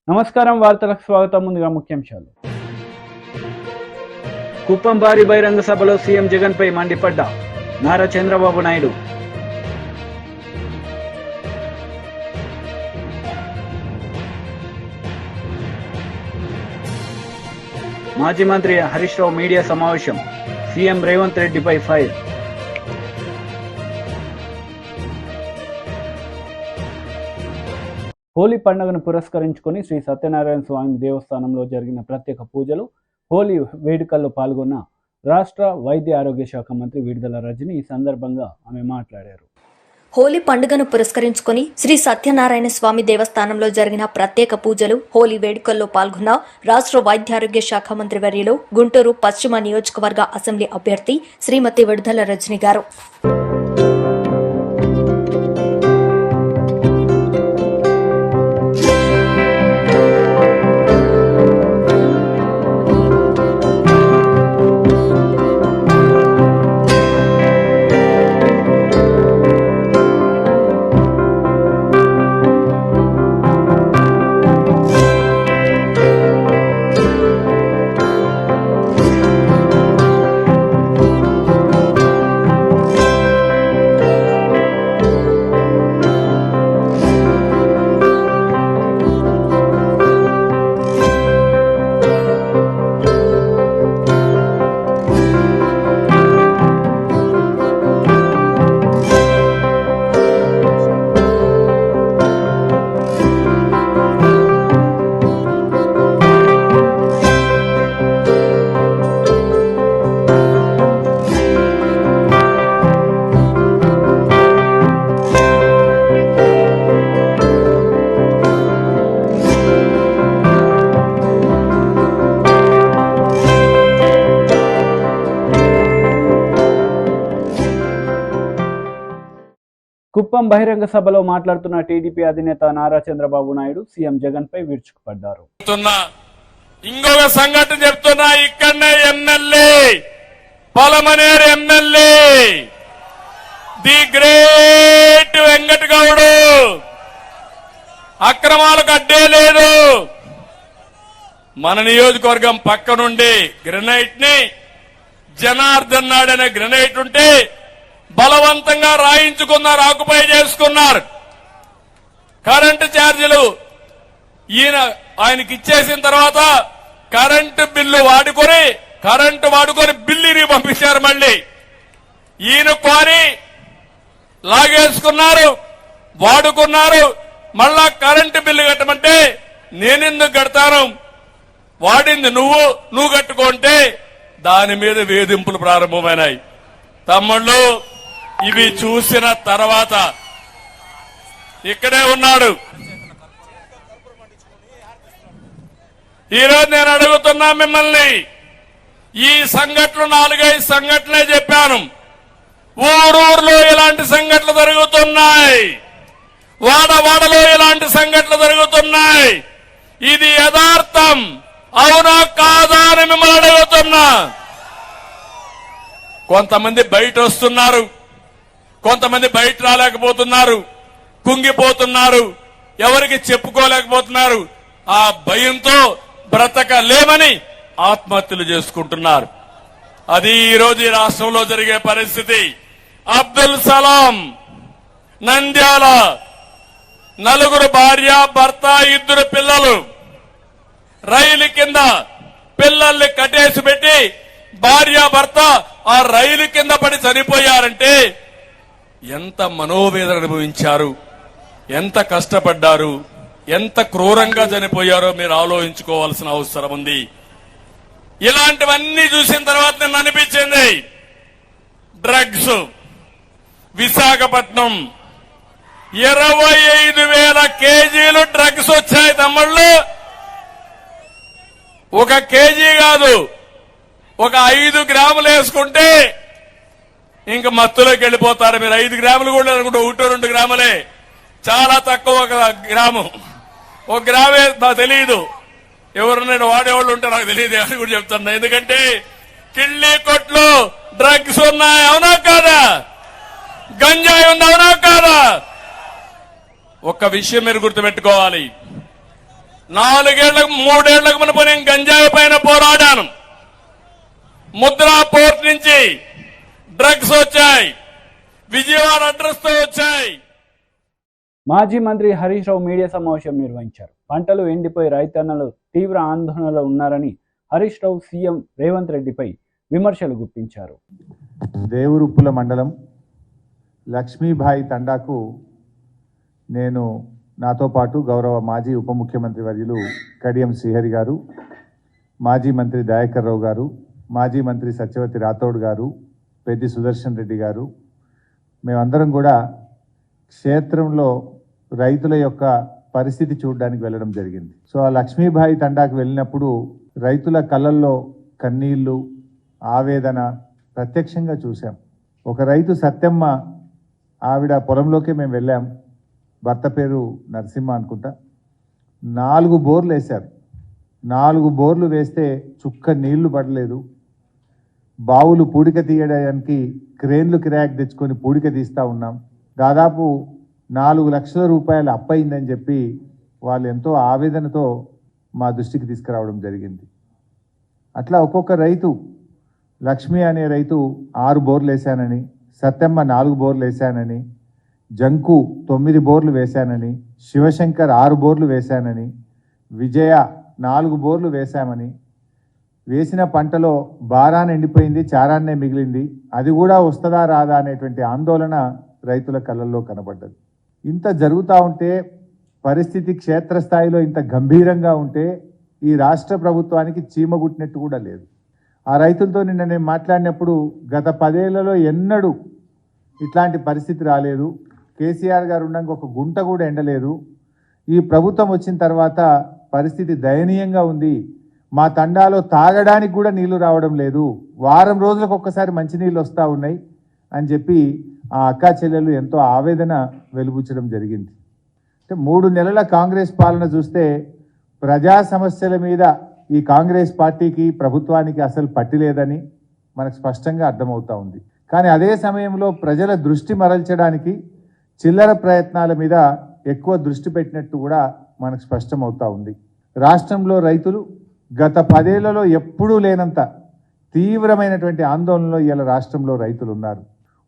నమస్కారం, వార్తలకు స్వాగతం. ముందుగా ముఖ్యాంశాలు. కుప్పం భారీ బహిరంగ సభలో సీఎం జగన్ పై మండిపడ్డ నారా చంద్రబాబు నాయుడు. మాజీ మంత్రి హరీష్ రావు మీడియా సమావేశం, సీఎం రేవంత్ రెడ్డిపై ఫైర్. హోలీ పండుగను పురస్కరించుకొని శ్రీ సత్యనారాయణ స్వామి దేవస్థానంలో జరిగిన ప్రత్యేక పూజలు, హోలీ వేడుకల్లో పాల్గొన్న రాష్ట్ర వైద్య ఆరోగ్య శాఖ మంత్రి విడుదల రజని. ఈ సందర్భంగా ఆమె మాట్లాడారు. హోలీ పండుగను పురస్కరించుకుని శ్రీ సత్యనారాయణ స్వామి దేవస్థానంలో జరిగిన ప్రత్యేక పూజలు, హోలీ వేడుకల్లో పాల్గొన్న రాష్ట్ర వైద్యారోగ్య శాఖ మంత్రి వర్యులు గుంటూరు పశ్చిమ నియోజకవర్గ అసెంబ్లీ అభ్యర్థి శ్రీమతి విడుదల రజని గారు. కుప్పం బహిరంగ సభలో మాట్లాడుతున్న టీడీపీ అధినేత నారా చంద్రబాబు నాయుడు సీఎం జగన్ పై విరుచుకుపడ్డారు. ఇంకొక సంఘటన చెప్తున్నా, ఇక్కడనే MLA Palamaner MLA the great Venkatagowda అక్రమాలకు అడ్డే లేదు. మన నియోజకవర్గం పక్క నుండి గ్రెనైట్ ని జనార్దన్ నాయుడు అనే గ్రెనైట్ ఉంటే బలవంతంగా రాయించుకున్నారు, ఆకుపై చేసుకున్నారు. కరెంటు ఛార్జీలు ఆయనకి ఇచ్చేసిన తర్వాత కరెంటు వాడుకొని బిల్లుని పంపించారు. మళ్ళీ ఈయన కోరి లాగేసుకున్నారు, వాడుకున్నారు. మళ్ళా కరెంటు బిల్లు కట్టమంటే నేనెందుకు కడతాను, వాడింది నువ్వు కట్టుకుంటే దాని మీద వేధింపులు ప్రారంభమైనాయి. తమ్ముళ్ళు, ఇవి చూసిన తర్వాత ఇక్కడే ఉన్నాడు. ఈరోజు నేను అడుగుతున్నా మిమ్మల్ని, ఈ సంఘటనలు 4-5 సంఘటనలే చెప్పాను. ఊరూరులో ఇలాంటి సంఘటనలు జరుగుతున్నాయి, వాడవాడలో ఇలాంటి సంఘటనలు జరుగుతున్నాయి. ఇది యథార్థం అవునా కాదా అని మిమ్మల్ని అడుగుతున్నా. కొంతమంది బయట వస్తున్నారు, కొంతమంది బయట రాలేకపోతున్నారు, కుంగిపోతున్నారు, ఎవరికి చెప్పుకోలేకపోతున్నారు. ఆ భయంతో బ్రతకలేమని ఆత్మహత్యలు చేసుకుంటున్నారు. అది ఈరోజు ఈ రాష్ట్రంలో జరిగే పరిస్థితి. అబ్దుల్ సలాం నంద్యాల, 4 భార్య భర్త 2 పిల్లలు, రైలు కింద పిల్లల్ని కట్టేసి పెట్టి భార్య భర్త ఆ రైలు కింద పడి చనిపోయారంటే ఎంత మనోవేదన అనుభవించారు, ఎంత కష్టపడ్డారు, ఎంత క్రూరంగా చనిపోయారో మీరు ఆలోచించుకోవాల్సిన అవసరం ఉంది. ఇలాంటివన్నీ చూసిన తర్వాత నేను అనిపించింది, డ్రగ్స్ విశాఖపట్నం 25,000 కేజీలు డ్రగ్స్ వచ్చాయి తమ్ముళ్ళు. 1 కేజీ కాదు, ఒక 5 గ్రాములు వేసుకుంటే ఇంక మత్తులోకి వెళ్ళిపోతారు మీరు. 5 గ్రాములు కూడా అనుకుంటే 1-2 గ్రాములే, చాలా తక్కువ. 1 గ్రాము, 1 గ్రామే నాకు తెలియదు. ఎవరున్నాడు వాడేవాళ్ళు ఉంటే నాకు తెలియదు అని కూడా చెప్తున్నా. ఎందుకంటే కిళ్ళీ కొట్లు డ్రగ్స్ ఉన్నాయి, అవునా కాదా? గంజాయి ఉంది, అవునా కాదా? ఒక్క విషయం మీరు గుర్తుపెట్టుకోవాలి, 4 3 మునుపు నేను గంజాయి పైన పోరాడాను. ముద్రా పోర్ట్ నుంచి డ్రగ్స్ వచ్చాయి, విజయవాడ అడ్రస్ తో వచ్చాయి. మాజీ మంత్రి హరీష్ రావు మీడియా సమావేశం నిర్వహించారు. పంటలు ఎండిపోయి రైతన్నలు తీవ్ర ఆందోళనలో ఉన్నారని హరీష్ రావు సీఎం రేవంత్ రెడ్డిపై విమర్శలు గుప్పించారు. దేవరుప్పుల మండలం లక్ష్మీబాయి తండాకు నేను నాతో పాటు గౌరవ మాజీ ఉప ముఖ్యమంత్రి వర్యులు కడియం శ్రీహరి గారు, మాజీ మంత్రి దయాకర్ రావు గారు, మాజీ మంత్రి సత్యవతి రాథోడ్ గారు, పెద్ది సుదర్శన్ రెడ్డి గారు, మేమందరం కూడా క్షేత్రంలో రైతుల యొక్క పరిస్థితి చూడడానికి వెళ్ళడం జరిగింది. సో ఆ లక్ష్మీబాయి తండాకు వెళ్ళినప్పుడు రైతుల కళ్ళల్లో కన్నీళ్లు, ఆవేదన ప్రత్యక్షంగా చూసాం. ఒక రైతు సత్యమ్మ, ఆవిడ పొలంలోకే మేము వెళ్ళాం. భర్త పేరు నరసింహ అనుకుంటా. 4 బోర్లు వేశారు. 4 బోర్లు వేస్తే చుక్క నీళ్లు పడలేదు. బావులు పూడిక తీయడానికి క్రేన్లు కిరాయికి తెచ్చుకొని పూడిక తీస్తూ ఉన్నాం. దాదాపు 4 లక్షల రూపాయలు అప్పయిందని చెప్పి వాళ్ళు ఎంతో ఆవేదనతో మా దృష్టికి తీసుకురావడం జరిగింది. అట్లా ఒక్కొక్క రైతు, లక్ష్మి అనే రైతు 6 బోర్లు వేశానని, సత్యమ్మ 4 బోర్లు వేశానని, జంకు 9 బోర్లు వేశానని, శివశంకర్ 6 బోర్లు వేశానని, విజయ 4 బోర్లు వేశామని, వేసిన పంటలో బారాన్ని ఎండిపోయింది, చారాన్నే మిగిలింది, అది కూడా వస్తుందా రాదా అనేటువంటి ఆందోళన రైతుల కళ్ళల్లో కనబడ్డది. ఇంత జరుగుతూ ఉంటే, పరిస్థితి క్షేత్రస్థాయిలో ఇంత గంభీరంగా ఉంటే ఈ రాష్ట్ర ప్రభుత్వానికి చీమగుట్టినట్టు కూడా లేదు. ఆ రైతులతో నిన్న నేను మాట్లాడినప్పుడు గత 10 ఏళ్లలో ఎన్నడూ ఇట్లాంటి పరిస్థితి రాలేదు. కేసీఆర్ గారు ఉండగా ఒక గుంట కూడా ఎండలేదు. ఈ ప్రభుత్వం వచ్చిన తర్వాత పరిస్థితి దయనీయంగా ఉంది. మా తండాలో తాగడానికి కూడా నీళ్లు రావడం లేదు. వారం రోజులకు ఒక్కసారి మంచినీళ్ళు వస్తూ ఉన్నాయి అని చెప్పి ఆ అక్కా చెల్లెలు ఎంతో ఆవేదన వెలుబుచ్చడం జరిగింది. అంటే 3 నెలల కాంగ్రెస్ పాలన చూస్తే ప్రజా సమస్యల మీద ఈ కాంగ్రెస్ పార్టీకి, ప్రభుత్వానికి అసలు పట్టి లేదని మనకు స్పష్టంగా అర్థమవుతా ఉంది. కానీ అదే సమయంలో ప్రజల దృష్టి మరల్చడానికి చిల్లర ప్రయత్నాల మీద ఎక్కువ దృష్టి పెట్టినట్టు కూడా మనకు స్పష్టమవుతా ఉంది. రాష్ట్రంలో రైతులు గత 10 ఏళ్లలో ఎప్పుడూ లేనంత తీవ్రమైనటువంటి ఆందోళనలో ఇలా రాష్ట్రంలో రైతులు ఉన్నారు.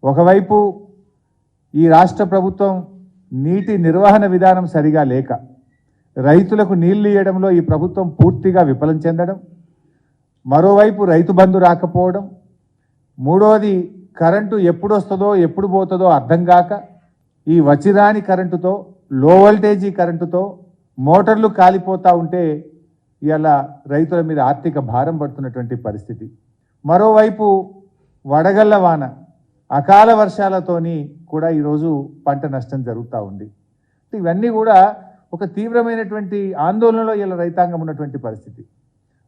ఒకవైపు ఈ రాష్ట్ర ప్రభుత్వం నీటి నిర్వహణ విధానం సరిగా లేక రైతులకు నీళ్లు ఇవ్వడంలో ఈ ప్రభుత్వం పూర్తిగా విఫలం చెందడం, మరోవైపు రైతు బంధు రాకపోవడం, మూడోది కరెంటు ఎప్పుడు వస్తుందో ఎప్పుడు పోతుందో అర్థం కాక ఈ వచ్చిరాని కరెంటుతో, లో వోల్టేజీ కరెంటుతో మోటార్లు కాలిపోతూ ఉంటే ఇలా రైతుల మీద ఆర్థిక భారం పడుతున్నటువంటి పరిస్థితి. మరోవైపు వడగళ్ల వాన, అకాల వర్షాలతోని కూడా ఈరోజు పంట నష్టం జరుగుతూ ఉంది. ఇవన్నీ కూడా ఒక తీవ్రమైనటువంటి ఆందోళనలో ఇలా రైతాంగం ఉన్నటువంటి పరిస్థితి.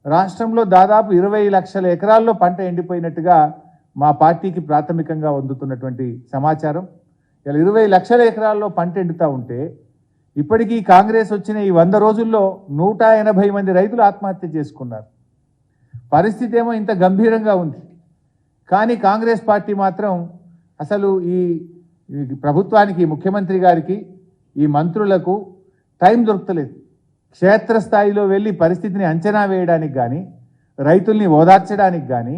రాష్ట్రంలో దాదాపు 20 లక్షల ఎకరాల్లో పంట ఎండిపోయినట్టుగా మా పార్టీకి ప్రాథమికంగా అందుతున్నటువంటి సమాచారం. ఇలా 20 లక్షల ఎకరాల్లో పంట ఎండుతూ ఉంటే ఇప్పటికీ కాంగ్రెస్ వచ్చిన ఈ 100 రోజుల్లో 180 మంది రైతులు ఆత్మహత్య చేసుకున్నారు. పరిస్థితి ఏమో ఇంత గంభీరంగా ఉంది. కానీ కాంగ్రెస్ పార్టీ మాత్రం అసలు ఈ ప్రభుత్వానికి, ముఖ్యమంత్రి గారికి, ఈ మంత్రులకు టైం దొరకలేదు. క్షేత్రస్థాయిలో వెళ్ళి పరిస్థితిని అంచనా వేయడానికి కానీ, రైతుల్ని ఓదార్చడానికి కానీ,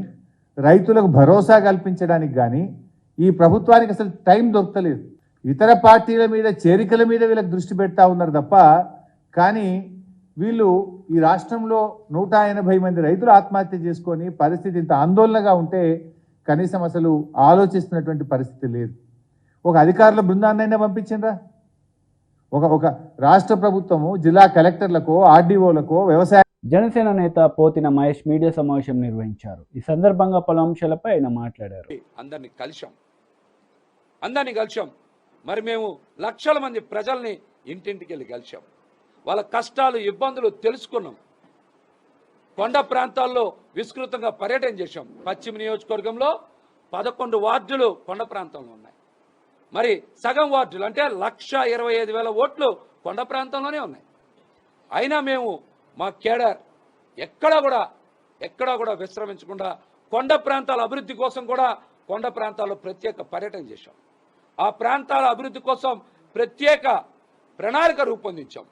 రైతులకు భరోసా కల్పించడానికి కానీ ఈ ప్రభుత్వానికి అసలు టైం దొరకలేదు. ఇతర పార్టీల మీద, చేరికల మీద వీళ్ళకి దృష్టి పెడతా ఉన్నారు తప్ప, కానీ వీళ్ళు ఈ రాష్ట్రంలో 180 మంది రైతులు ఆత్మహత్య చేసుకొని పరిస్థితి ఇంత ఆందోళనగా ఉంటే కనీసం అసలు ఆలోచిస్తున్నటువంటి పరిస్థితి లేదు. ఒక అధికారుల బృందాన్నైనా పంపించిండ్రా? ఒక రాష్ట్ర ప్రభుత్వము జిల్లా కలెక్టర్లకో, ఆర్డీఓలకో, వ్యవసాయ. జనసేన నేత పోతిన మహేష్ మీడియా సమావేశం నిర్వహించారు. ఈ సందర్భంగా పలు అంశాలపై ఆయన మాట్లాడారు. అందరినీ కలిశాం. మరి మేము లక్షల మంది ప్రజల్ని ఇంటింటికి వెళ్ళి కలిశాం. వాళ్ళ కష్టాలు, ఇబ్బందులు తెలుసుకున్నాం. కొండ ప్రాంతాల్లో విస్తృతంగా పర్యటన చేశాం. పశ్చిమ నియోజకవర్గంలో 11 వార్డులు కొండ ప్రాంతంలో ఉన్నాయి. మరి సగం వార్డులు అంటే 1,25,000 ఓట్లు కొండ ప్రాంతంలోనే ఉన్నాయి. అయినా మేము మా కేడర్ ఎక్కడా కూడా విశ్రమించకుండా కొండ ప్రాంతాల అభివృద్ధి కోసం కూడా కొండ ప్రాంతాల్లో ప్రత్యేక పర్యటన చేశాం. ఆ ప్రాంతాల అభివృద్ధి కోసం ప్రత్యేక ప్రణాళిక రూపొందించాం.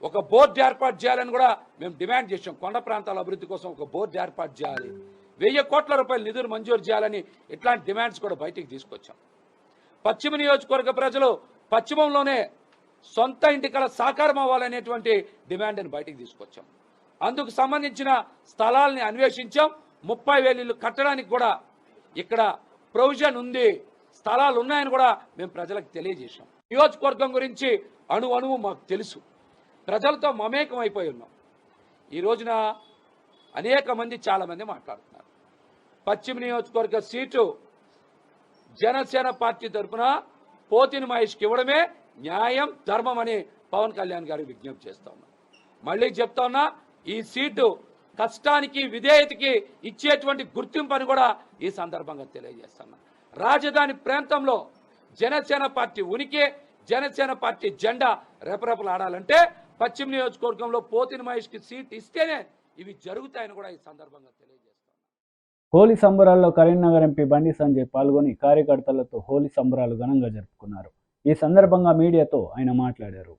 ఒక బోర్డు ఏర్పాటు చేయాలని కూడా మేము డిమాండ్ చేసాం. కొండ ప్రాంతాల అభివృద్ధి కోసం ఒక బోర్డు ఏర్పాటు చేయాలి, 1000 కోట్ల రూపాయల నిధులు మంజూరు చేయాలని ఇట్లాంటి డిమాండ్స్ కూడా బయటికి తీసుకొచ్చాం. పశ్చిమ నియోజకవర్గ ప్రజలు పశ్చిమంలోనే సొంత ఇంటికల సాకారం అవ్వాలనేటువంటి డిమాండ్ని బయటికి తీసుకొచ్చాం. అందుకు సంబంధించిన స్థలాల్ని అన్వేషించాం. 30,000 ఇళ్ళు కట్టడానికి కూడా ఇక్కడ ప్రొవిజన్ ఉంది, స్థలాలు ఉన్నాయని కూడా మేము ప్రజలకు తెలియజేశాం. నియోజకవర్గం గురించి అణువు మాకు తెలుసు, ప్రజలతో మమేకం అయిపోయి ఉన్నాం. ఈ రోజున అనేక మంది చాలామంది మాట్లాడుతున్నారు. పశ్చిమ నియోజకవర్గ సీటు జనసేన పార్టీ తరఫున పోతిని మహేష్కి ఇవ్వడమే న్యాయం, ధర్మం అని పవన్ కళ్యాణ్ గారికి విజ్ఞప్తి చేస్తా ఉన్నా. మళ్ళీ చెప్తా ఉన్నా, ఈ సీటు కష్టానికి విధేయతకి ఇచ్చేటువంటి గుర్తింపు అని కూడా ఈ సందర్భంగా తెలియజేస్తున్నా. రాజధాని ప్రాంతంలో జనసేన పార్టీ ఉనికి, జనసేన పార్టీ జెండా రెపరెపలాడాలంటే పశ్చిమ నియోజకవర్గంలో పోతిని మహేష్కి సీట్ ఇస్తేనే ఇవి జరుగుతాయని కూడా ఈ సందర్భంగా తెలియజేస్తాను. హోలీ సంబరాల్లో కరీంనగర్ ఎంపీ బండి సంజయ్ పాల్గొని కార్యకర్తలతో హోలీ సంబరాలు ఘనంగా జరుపుకున్నారు. ఈ సందర్భంగా మీడియాతో ఆయన మాట్లాడారు.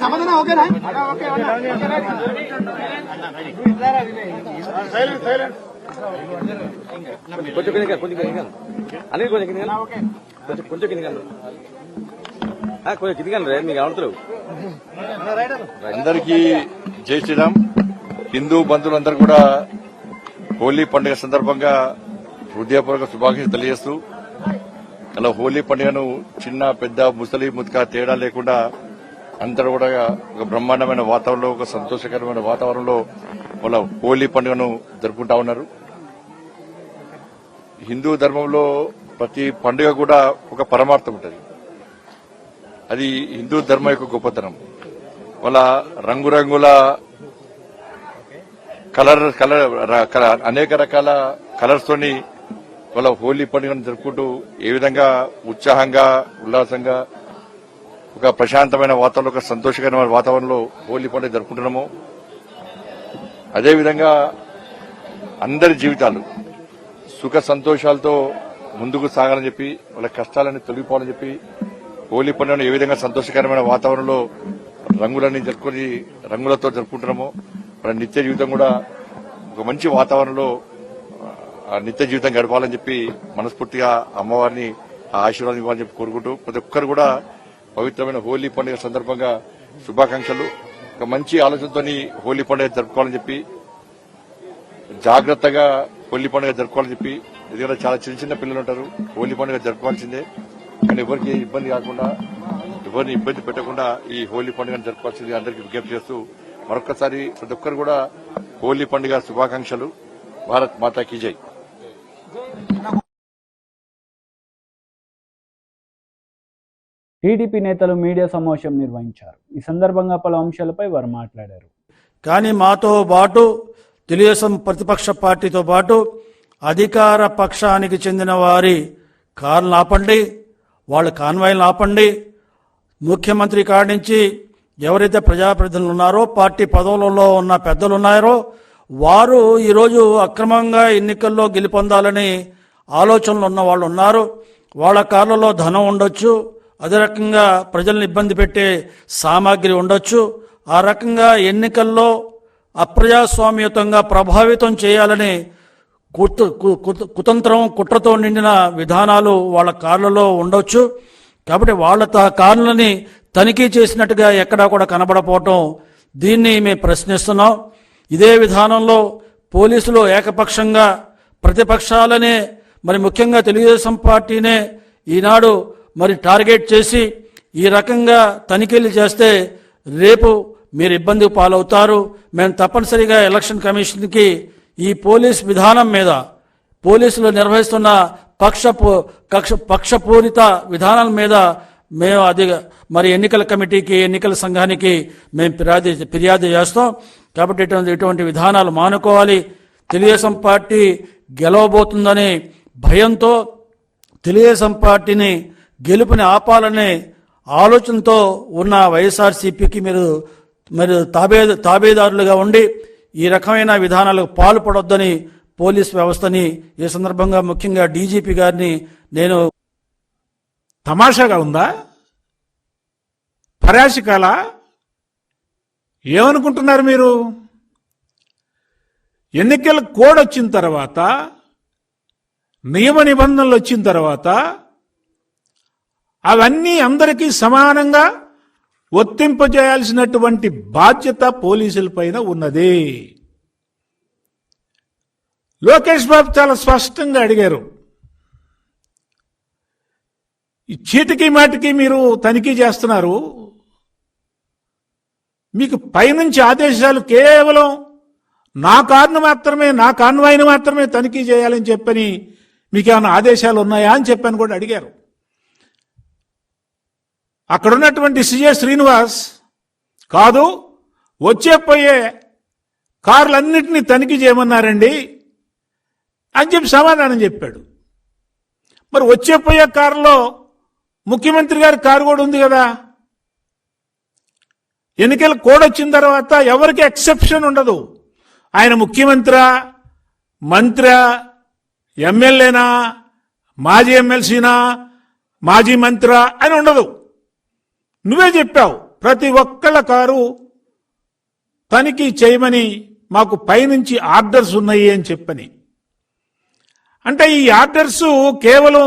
సమాధానం ఓకేనా? అందరికీ జై శ్రీరామ్. హిందూ బంధువులందరూ కూడా హోలీ పండుగ సందర్భంగా హృదయపూర్వక శుభాకాంక్షలు తెలియజేస్తూ, అలా హోలీ పండుగను చిన్న పెద్ద ముసలి ముతక తేడా లేకుండా అందరూ కూడా ఒక బ్రహ్మాండమైన వాతావరణంలో, ఒక సంతోషకరమైన వాతావరణంలో వాళ్ళ హోలీ పండుగను జరుపుకుంటా ఉన్నారు. హిందూ ధర్మంలో ప్రతి పండుగ కూడా ఒక పరమార్థం ఉంటుంది. అది హిందూ ధర్మం యొక్క గొప్పతనం. వాళ్ళ రంగురంగుల అనేక రకాల కలర్స్ తోని వాళ్ళ హోలీ పండుగను జరుపుకుంటూ ఏ విధంగా ఉత్సాహంగా, ఉల్లాసంగా, ఒక ప్రశాంతమైన వాతావరణంలో, ఒక సంతోషకరమైన వాతావరణంలో హోలీ పండుగ జరుపుకుంటున్నామో, అదేవిధంగా అందరి జీవితాలు సుఖ సంతోషాలతో ముందుకు సాగాలని చెప్పి, వాళ్ళ కష్టాలన్నీ తొలగిపోవాలని చెప్పి హోలీ పండుగను ఏ విధంగా సంతోషకరమైన వాతావరణంలో రంగులన్నీ జరుపుకొని రంగులతో జరుపుకుంటున్నామో, వాళ్ళ నిత్య జీవితం కూడా ఒక మంచి వాతావరణంలో నిత్య జీవితం గడపాలని చెప్పి మనస్ఫూర్తిగా అమ్మవారిని ఆశీర్వాదం ఇవ్వాలని చెప్పి కోరుకుంటూ, ప్రతి ఒక్కరు కూడా పవిత్రమైన హోలీ పండుగ సందర్భంగా శుభాకాంక్షలు. ఒక మంచి ఆలోచనతో హోలీ పండుగ జరుపుకోవాలని చెప్పి, జాగ్రత్తగా హోలీ పండుగ జరుపుకోవాలని చెప్పి, ఎందుకంటే చాలా చిన్న చిన్న పిల్లలు ఉంటారు, హోలీ పండుగ జరుపుకోవాల్సిందే. కానీ ఎవరికి ఇబ్బంది కాకుండా, ఎవరిని ఇబ్బంది పెట్టకుండా ఈ హోలీ పండుగను జరుపుకోవాల్సింది అందరికీ విజ్ఞప్తి చేస్తూ, మరొకసారి ప్రతి ఒక్కరు కూడా హోలీ పండుగ శుభాకాంక్షలు. భారత్ మాతాకి జై. టీడీపీ నేతలు మీడియా సమావేశం నిర్వహించారు. ఈ సందర్భంగా పలు అంశాలపై వారు మాట్లాడారు. కానీ మాతో పాటు తెలుగుదేశం ప్రతిపక్ష పార్టీతో పాటు అధికార పక్షానికి చెందిన వారి కార్లను ఆపండి, వాళ్ళ కాన్వాయ్లను ఆపండి, ముఖ్యమంత్రి కాడి నుంచి ఎవరైతే ప్రజాప్రతినిధులు ఉన్నారో, పార్టీ పదవులలో ఉన్న పెద్దలు ఉన్నారో, వారు ఈరోజు అక్రమంగా ఎన్నికల్లో గెలుపొందాలని ఆలోచనలు ఉన్న వాళ్ళు ఉన్నారు. వాళ్ళ కార్లలో ధనం ఉండొచ్చు, అదే రకంగా ప్రజలను ఇబ్బంది పెట్టే సామాగ్రి ఉండొచ్చు. ఆ రకంగా ఎన్నికల్లో అప్రజాస్వామ్యయుతంగా ప్రభావితం చేయాలని కుతంత్రం, కుట్రతో నిండిన విధానాలు వాళ్ళ కార్లలో ఉండొచ్చు. కాబట్టి వాళ్ళ కార్లని తనిఖీ చేసినట్టుగా ఎక్కడా కూడా కనబడపోవటం, దీన్ని మేము ప్రశ్నిస్తున్నాం. ఇదే విధానంలో పోలీసులు ఏకపక్షంగా ప్రతిపక్షాలనే, మరి ముఖ్యంగా తెలుగుదేశం పార్టీనే ఈనాడు మరి టార్గెట్ చేసి ఈ రకంగా తనిఖీలు చేస్తే రేపు మీరు ఇబ్బందికి పాలవుతారు. మేము తప్పనిసరిగా ఎలక్షన్ కమిషన్కి ఈ పోలీస్ విధానం మీద, పోలీసులు నిర్వహిస్తున్న పక్షపూరిత విధానాల మీద మేము మరి ఎన్నికల కమిటీకి, ఎన్నికల సంఘానికి మేము ఫిర్యాదు చేస్తాం. కాబట్టి ఇటువంటి విధానాలు మానుకోవాలి. తెలుగుదేశం పార్టీ గెలవబోతుందనే భయంతో, తెలుగుదేశం పార్టీని గెలుపుని ఆపాలనే ఆలోచనతో ఉన్న వైఎస్ఆర్సీపీకి మీరు తాబేదారులుగా ఉండి ఈ రకమైన విధానాలకు పాల్పడొద్దని పోలీస్ వ్యవస్థని ఈ సందర్భంగా ముఖ్యంగా డీజీపీ గారిని నేను. తమాషాగా ఉందా? పరాశికాల ఏమనుకుంటున్నారు మీరు? ఎన్నికల కోడ్ వచ్చిన తర్వాత, నియమ నిబంధనలు వచ్చిన తర్వాత అవన్నీ అందరికీ సమానంగా వర్తింపజేయాల్సినటువంటి బాధ్యత పోలీసుల పైన ఉన్నది. లోకేష్ బాబు చాలా స్పష్టంగా అడిగారు, ఈ చీటికి మాటికి మీరు తనిఖీ చేస్తున్నారు, మీకు పైనుంచి ఆదేశాలు కేవలం నా కారును మాత్రమే, నా కాన్వాయ్ని మాత్రమే తనిఖీ చేయాలని చెప్పని మీకేమైనా ఆదేశాలు ఉన్నాయా అని చెప్పని కూడా అడిగారు. అక్కడున్నటువంటి సిఏ శ్రీనివాస్, కాదు వచ్చే పోయే కార్లన్నింటినీ తనిఖీ చేయమన్నారండి అని చెప్పి సమాధానం చెప్పాడు. మరి వచ్చే పోయే కారులో ముఖ్యమంత్రి గారి కారు కూడా ఉంది కదా. ఎన్నికల కోడ్ వచ్చిన తర్వాత ఎవరికి ఎక్సెప్షన్ ఉండదు. ఆయన ముఖ్యమంత్రి, మంత్రి, ఎమ్మెల్యేనా, మాజీ ఎమ్మెల్సీనా, మాజీ మంత్రి అని ఉండదు. నువ్వే చెప్పావు ప్రతి ఒక్కళ్ళ కారు తనిఖీ చేయమని మాకు పైనుంచి ఆర్డర్స్ ఉన్నాయి అని చెప్పని. అంటే ఈ ఆర్డర్స్ కేవలం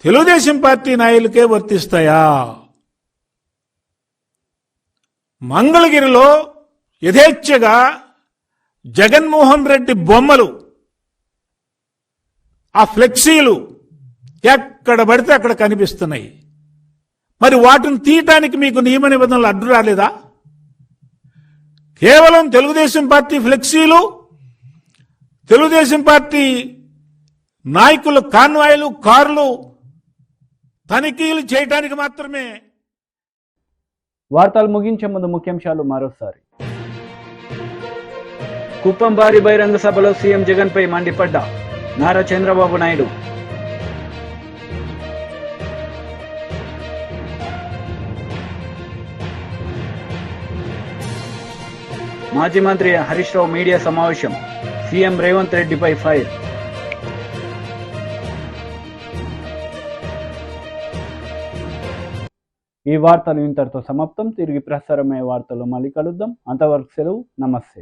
తెలుగుదేశం పార్టీ నాయకులకే వర్తిస్తాయా? మంగళగిరిలో యథేచ్ఛగా జగన్మోహన్ రెడ్డి బొమ్మలు, ఆ ఫ్లెక్సీలు ఎక్కడ పడితే అక్కడ కనిపిస్తున్నాయి. మరి వాటిని తీయటానికి మీకు నియమ నిబంధనలు అడ్డు రాలేదా? కేవలం తెలుగుదేశం పార్టీ ఫ్లెక్సీలు, తెలుగుదేశం పార్టీ నాయకుల కాన్వాయ్లు, కార్లు తనిఖీలు చేయడానికి మాత్రమే. వార్తలు ముగించే ముందు ముఖ్యాంశాలు మరోసారి. కుప్పం భారీ బహిరంగ సభలో సీఎం జగన్ పై మండిపడ్డ నారా చంద్రబాబు నాయుడు. మాజీ మంత్రి హరీష్ రావు మీడియా సమావేశం, సీఎం రేవంత్ రెడ్డిపై ఫైర్. ఈ వార్తలు ఇంతటితో సమాప్తం. తిరిగి ప్రసారమయ్యే వార్తలు మళ్ళీ కలుద్దాం. అంతవరకు సెలవు. నమస్తే.